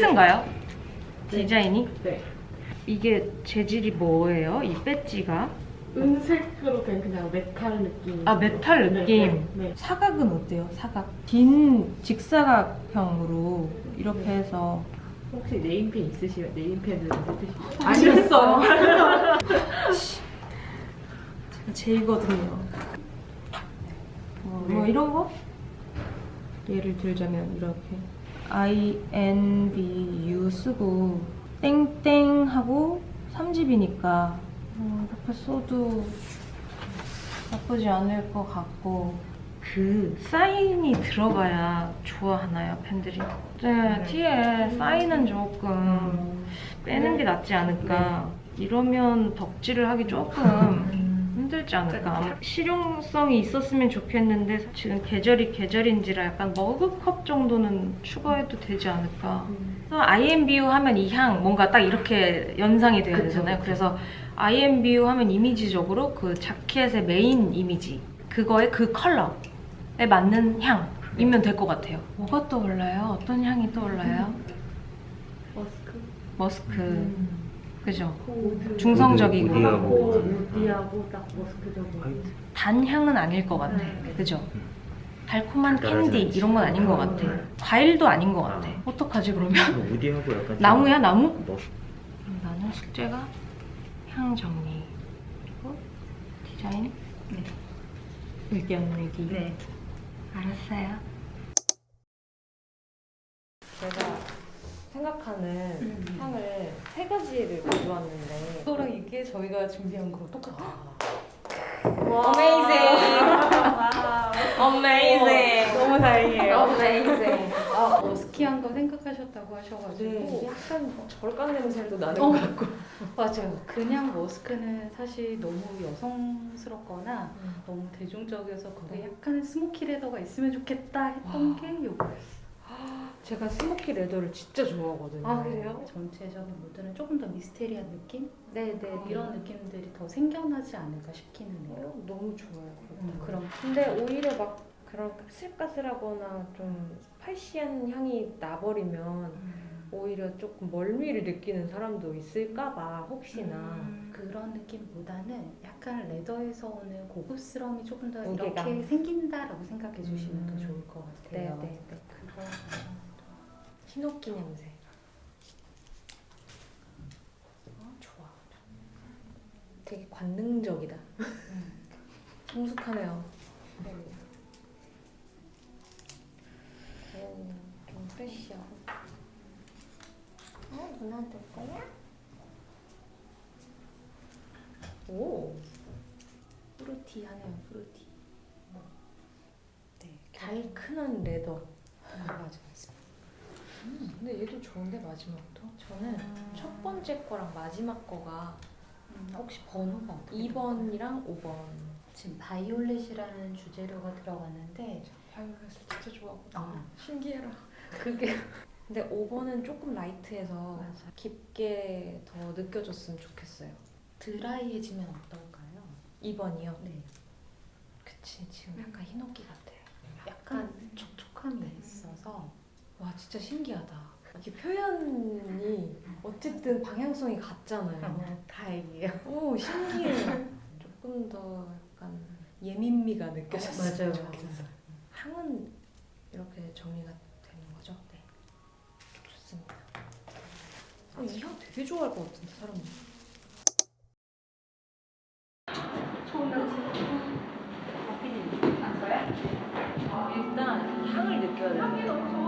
필수인가요? 네. 디자인이? 네. 이게 재질이 뭐예요? 이 배지가? 은색으로 된 그냥 메탈 느낌. 아, 메탈 느낌. 네. 네. 사각은 어때요? 사각. 긴 직사각형으로 이렇게 해서. 혹시 네임펜 있으시면 네임펜을 쓰시면 아셨어요. 제가 제이거든요. 뭐 이런 거? 예를 들자면 이렇게 INBU 쓰고 땡땡 하고 3집이니까 이렇게 써도 나쁘지 않을 것 같고, 그 사인이 들어가야 좋아하나요, 팬들이? 네, 티에 사인은 조금 빼는 게 낫지 않을까. 이러면 덕질을 하기 조금 힘들지 않을까. 실용성이 있었으면 좋겠는데 지금 계절이 계절인지라 약간 머그컵 정도는 추가해도 되지 않을까. 그래서 INBU 하면 이 향 뭔가 딱 이렇게 연상이 돼야 되잖아요. 그래서 INBU 하면 이미지적으로 그 자켓의 메인 이미지, 그거의 그 컬러에 맞는 향이면 될 것 같아요. 뭐가 떠올라요? 어떤 향이 떠올라요? 머스크. 그죠? 중성적이고 우디하고 딱 머스크적인. 단 향은 아닐 것 같아. 그죠? 달콤한 캔디 이런 건 아닌 것 같아. 과일도 아닌 것 같아. 어떡하지 그러면? 우디하고 약간 나무야, 나무? 뭐 나는 숙제가 향 정리, 그리고 디자인, 의견 내기. 네. 알았어요. 제가 생각하는 향을 3가지를 가져왔는데 이거랑 이게 저희가 준비한 거랑 똑같아요. Amazing. 너무 다행이에요. Amazing. 머스키한 거 생각하셨다고 하셔가지고 네, 약간 절간 냄새도 나는 어. 것 같고. 맞아요. 그냥 머스크는 사실 너무 여성스럽거나 너무 대중적이어서 거기에 약간의 스모키 레더가 있으면 좋겠다 했던 게 요거였어요. 제가 스모키 레더를 진짜 좋아하거든요. 전체적인 무드는 조금 더 미스테리한 느낌? 네네. 이런 느낌들이 더 생겨나지 않을까 싶기는 해요. 너무 좋아요. 그럼 근데 오히려 막 그런 까슬까슬하거나 좀 스파이시한 향이 나버리면 오히려 조금 멀미를 느끼는 사람도 있을까봐 혹시나. 그런 느낌보다는 약간 레더에서 오는 고급스러움이 조금 더 무게감. 이렇게 생긴다라고 생각해 주시면 더 좋을 것 같아요. 네네. 그거 히노키 냄새. 좋아. 되게 관능적이다. 성숙하네요. 좀 프레시하고. 누나도 거야? 오. 프루티하네요, 프루티. 네, 달큰한 레더. 맞아요. 근데 얘도 좋은데 마지막도? 저는 첫 번째 거랑 마지막 거가 혹시 번호가 어떻게 2번이랑 5번. 지금 바이올렛이라는 주재료가 들어갔는데 바이올렛을 진짜 좋아하거든요. 어. 신기해라. 그게 근데 5번은 조금 라이트해서 맞아. 깊게 더 느껴졌으면 좋겠어요. 드라이해지면 어떨까요? 2번이요? 네. 그치, 지금 약간 히노키 같아요. 약간 촉촉함이 있어서 와, 진짜 신기하다. 이게 표현이 어쨌든 방향성이 같잖아요. 다행이에요. 오, 신기해요. 조금 더 약간 예민미가 느껴졌으면 맞아요, 좋겠어요. 향은 이렇게 정리가 되는 거죠? 네. 좋습니다. 이 향 되게 좋아할 것 같은데, 사람들. 일단 향을 느껴야 돼요. 향이 너무 좋아.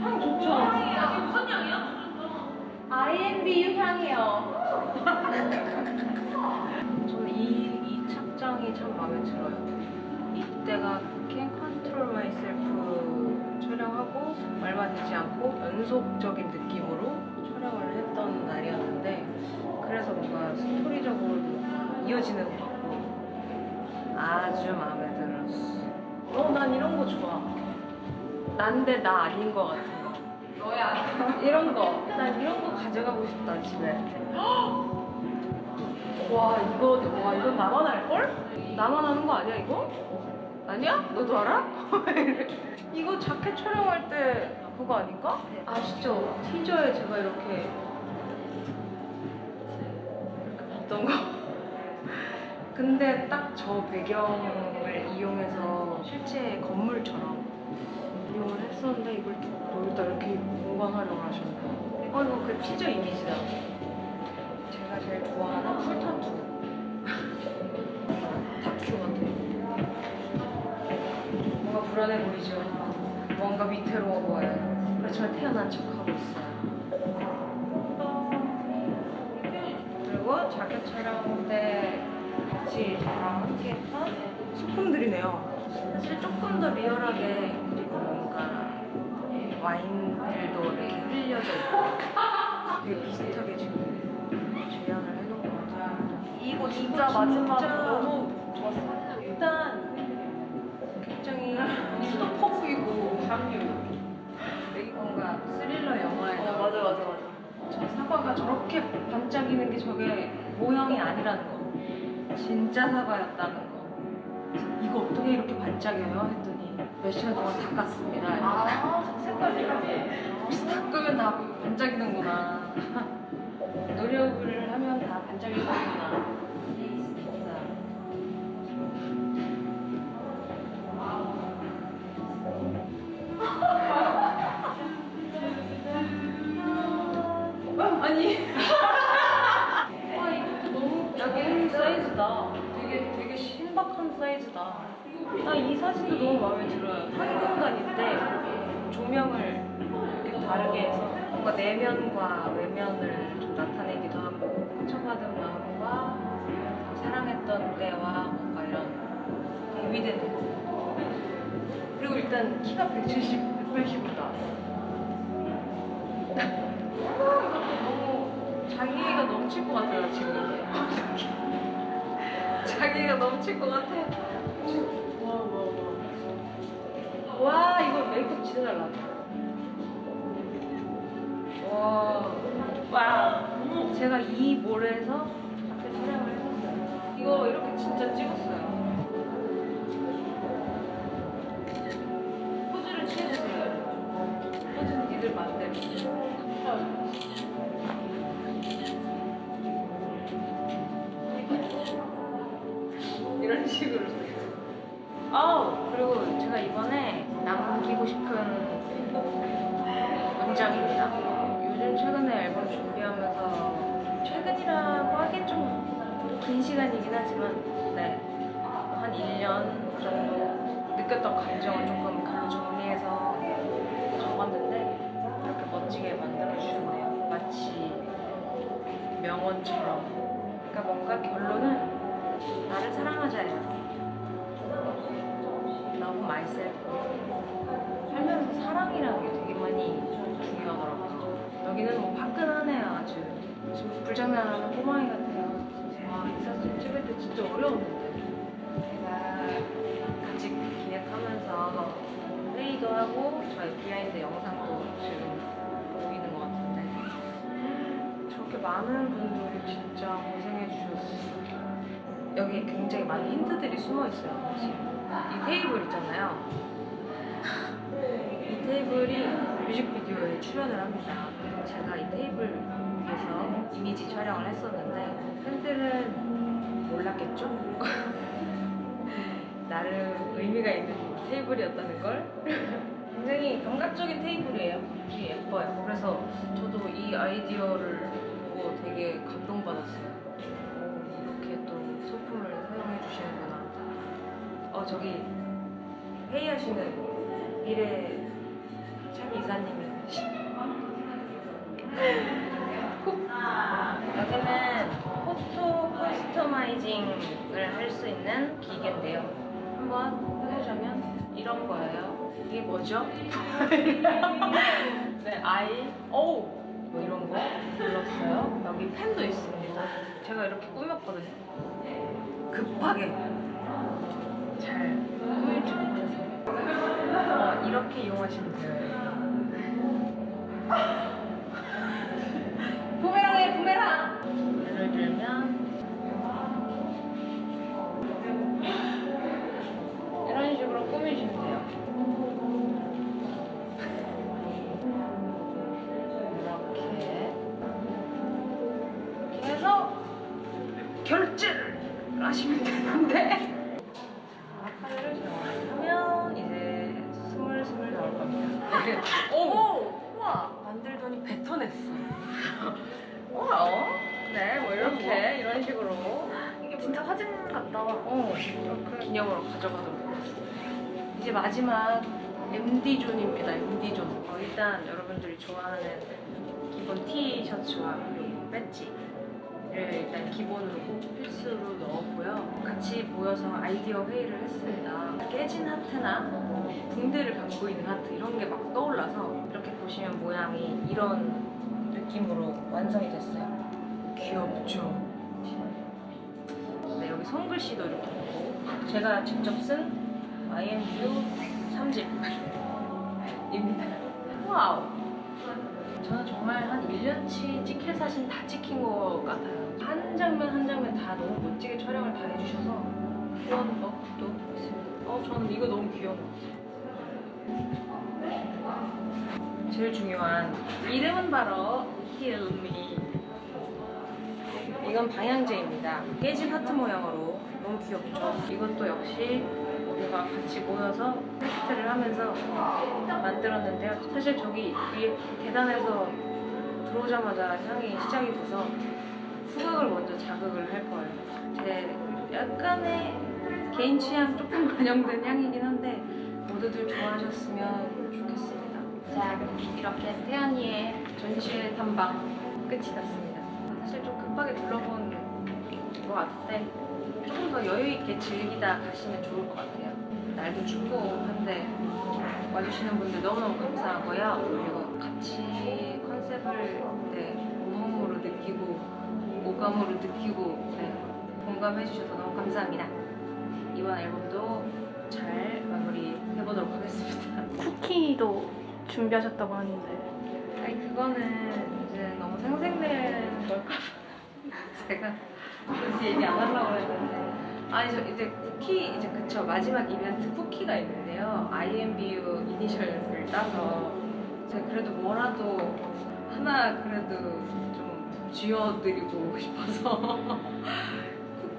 향 좋죠? 향이 무슨 향이야? INBU 향이요. 저는 이 착장이 참 마음에 들어요. 이때가 Can't Control Myself 촬영하고 얼마 되지 않고 연속적인 느낌으로 촬영을 했던 날이었는데, 그래서 뭔가 스토리적으로 이어지는 것 같고 아주 마음에 들었어. 난 이런 거 좋아. 난데 나 아닌 것 같은 거. 너야. 이런 거. 난 이런 거 가져가고 싶다, 집에. 와, 이건 나만 알걸? 나만 아는 거 아니야, 이거? 아니야? 너도 알아? 이거 자켓 촬영할 때 그거 아닌가? 아시죠? 티저에 제가 이렇게 봤던 거. 근데 딱 저 배경을 이용해서 실제 건물처럼 이용을 했었는데 이걸 또 여기다 이렇게 보관하려고 하셨네. 이거 그 티저 이미지다. 제가 제일 좋아하는 풀타투. 다큐 같아. 뭔가 불안해 보이죠? 뭔가 위태로워 보여요. 그렇지만 태어난 척하고 있어요. 그리고 자켓 촬영 때 같이 저랑 함께 했던 소품들이네요. 사실 조금 더 리얼하게, 그리고 뭔가 와인들도 이렇게 흘려져 있고 되게 비슷하게 지금 재현을 해놓은 것 같아요. 이거 진짜 마지막 너무 좋았어요. 일단 굉장히 수도 퍼 보이고 뭔가 스릴러 영화에 나오는 저 사과가 저렇게 반짝이는 게 저게 모형이 아니라는 거. 진짜 사과였다는 거. 이거 어떻게 이렇게 반짝여요? 했더니 몇 시간 동안 닦았습니다. 색깔이라고? 그래서 닦으면 다 반짝이는구나. 노력을 하면 다 반짝이는구나. 진짜. 아니. 와, 이것도 너무 작은 사이즈다. 되게 신박한 사이즈다. 나 이 사진도 너무 마음에 들어요. 한 공간인데 조명을 이렇게 다르게 해서 뭔가 내면과 외면을 좀 나타내기도 하고 상처받은 마음과 사랑했던 때와 뭔가 이런 대비되는 거. 그리고 일단 키가 170, 180으로 나왔어. 이것도 너무 자기가 넘칠 것 같아요, 지금. 자기가 넘칠 것 같아. 와, 이거 메이크업 진짜 잘 나왔다. 와, 제가 이 몰에서 앞에 촬영을 했었어요. 이거 이렇게 진짜 찍었어요. 포즈를 취해주세요. 포즈는 니들 맘대로. 이런 식으로. 그리고 제가 이번에 남기고 싶은 문장입니다. 요즘 최근에 앨범 준비하면서, 최근이라고 하기엔 좀 긴 시간이긴 하지만, 네, 한 1년 정도 느꼈던 감정을 조금 글로 정리해서 적었는데 이렇게 멋지게 만들어주셨네요. 마치 명언처럼. 그러니까 뭔가 결론은 나를 사랑하자예요. Love myself. 살면서 사랑이라는 게 되게 많이 중요하더라고요. 여기는 뭐 화끈하네요, 아주. 지금 불장난하는 꼬마이 같아요. 와, 이 사진 찍을 때 진짜 어려웠는데. 제가 같이 기획하면서 회의도 하고 저희 비하인드 영상도 지금 보이는 것 같은데, 저렇게 많은 분들이 진짜 고생해 주셨어요. 여기 굉장히 많은 힌트들이 숨어 있어요, 사실. 이 테이블 있잖아요. 이 테이블이 뮤직비디오에 출연을 합니다. 제가 이 테이블에서 이미지 촬영을 했었는데 팬들은 몰랐겠죠? 나름 의미가 있는 테이블이었다는 걸. 굉장히 감각적인 테이블이에요. 되게 예뻐요. 그래서 저도 이 아이디어를 보고 되게 감동받았어요. 이렇게 또 소품을 사용해 주시는구나. 저기 회의하시는 미래 참 이사님이 여기는 포토 커스터마이징을 할 수 있는 기계인데요. 한번 해보자면 이런 거예요. 이게 뭐죠? 네, 뭐 이런 거 눌렀어요. 여기 펜도 있습니다. 제가 이렇게 꾸몄거든요. 급하게 잘 꾸밀지 못해서 이렇게 이용하시면 돼요. 부메랑해, 부메랑! 예를 들면 이런 식으로 꾸미시면 돼요. 결제를 하시면 되는데 카드를 하면 이제 스물스물 나올 겁니다. 오! 우와! 만들 돈이 뱉어냈어. 네, 뭐 이렇게 이런 식으로 이게 진짜 사진 같다. 이렇게 기념으로 가져가도록 하겠습니다. 이제 마지막 MD존입니다. MD존. 일단 여러분들이 좋아하는 기본 티셔츠와 그리고 배지를 일단 기본으로 꼭 필수로 넣었고요. 같이 모여서 아이디어 회의를 했습니다. 깨진 하트나 붕대를 감고 있는 하트 이런 게 막 떠올라서 이렇게 보시면 모양이 이런 느낌으로 완성이 됐어요. 귀엽죠? 네, 여기 손글씨도 이렇게 있고 제가 직접 쓴 IMU 3집입니다. 와우! 저는 정말 한 1년치 찍힐 사진 다 찍힌 것 같아요. 한 장면 한 장면 다 너무 멋지게 촬영을 다 해주셔서 이런 것도 있습니다. 저는 이거 너무 귀여운 것 같아요. 제일 중요한 이름은 바로 Heal Me. 이건 방향제입니다. 깨진 하트 모양으로 너무 귀엽죠? 이것도 역시 우리가 같이 모여서 테스트를 하면서 만들었는데요. 사실 저기 위에 계단에서 들어오자마자 향이 시작이 돼서 후각을 먼저 자극을 할 거예요. 제 약간의 개인 취향 조금 반영된 향이긴 한데 모두들 좋아하셨으면 좋겠습니다. 자, 이렇게 태연이의 전시회 탐방 끝이 났습니다. 사실 좀 급하게 둘러본 것 같은데 조금 더 여유 있게 즐기다 가시면 좋을 것 같아요. 날도 춥고 한데 와주시는 분들 너무너무 감사하고요. 그리고 같이 컨셉을 몸으로 느끼고 오감으로 느끼고 공감해 주셔서 너무 감사합니다. 이번 앨범도 잘 마무리해보도록 하겠습니다. 쿠키도 준비하셨다고 하는데. 아니 그거는 이제 너무 생생된 걸까 봐 제가 굳이 얘기 안 하려고 했는데 저 이제 쿠키 그쵸 마지막 이벤트 쿠키가 있는데요. IMBU 이니셜을 따서 제가 그래도 뭐라도 하나 그래도 좀 쥐어드리고 싶어서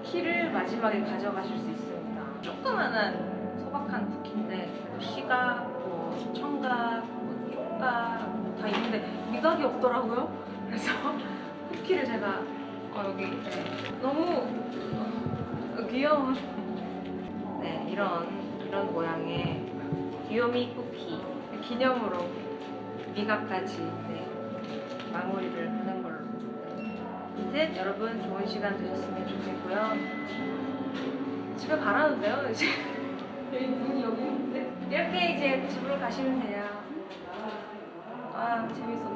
쿠키를 마지막에 가져가실 수 있습니다. 조그만한 소박한 쿠키인데 시각, 청각, 쪽각 다 있는데 미각이 없더라고요. 그래서 쿠키를 제가 여기 너무 귀여운 이런 모양의 귀요미 쿠키 기념으로 미각까지 마무리를 하는 걸로. 이제 여러분 좋은 시간 되셨으면 좋겠고요. 집에 가라는데요 이제 문이 여기 있는데 이렇게 이제 집으로 가시면 돼요. 재밌어.